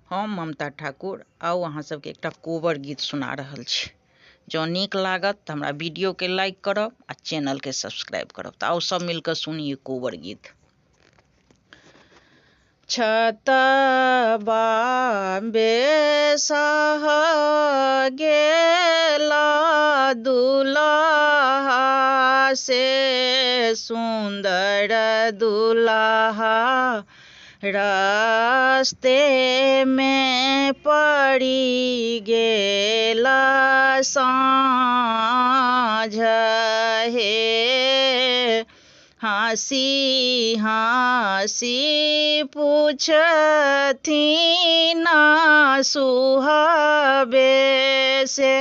हम ममता ठाकुर आउ अहाँ सबके एकटा कोबर गीत सुना रहल छी। जँ नीक लागत तऽ हमरा वीडियोके लाइक करब आ चैनलके सब्सक्राइब करब। तऽ आउ सब मिलकर सुनिए कोबर गीत। छतबा बेसह गेला दुल्हा से सुंदर दुल्हा रास्ते में पड़ी गेला साँझ हे। हँसी हँसी पूछथिन सुहबे से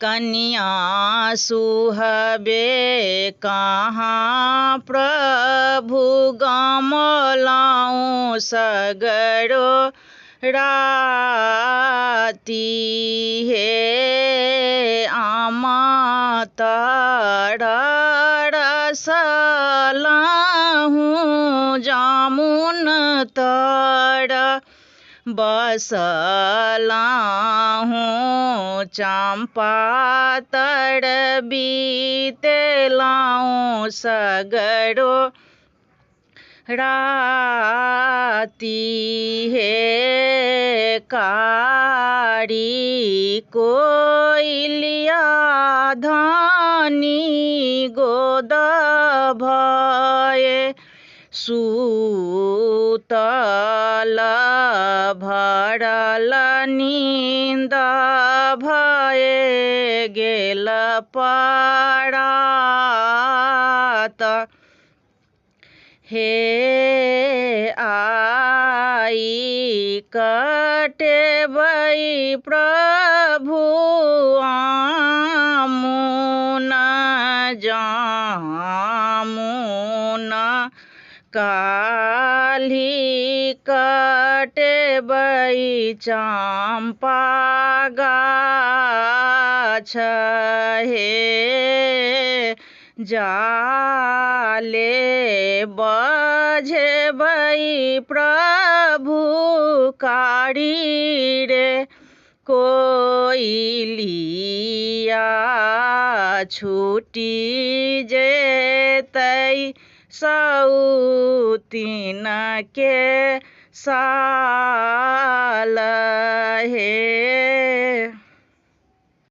कन्या सुहबे कहाँ प्रभु गमलाऊँ सगरो राती हे। आमा रसलाहूँ जामुन तर बसलाहूँ चंपा तर बीतेलाहूँ सगरो राती हे। कारी कोइलिया धानी गोद भये सुतल भरल नींद भये गेल परात हे। आई कटेबै प्रभु आमुन जामुन काल्हि कटेबै चंपा गाछ हे। जाले बजेबै प्रभु कारी रे कोइलिया छूटी जेतै सौतीन के साल हे।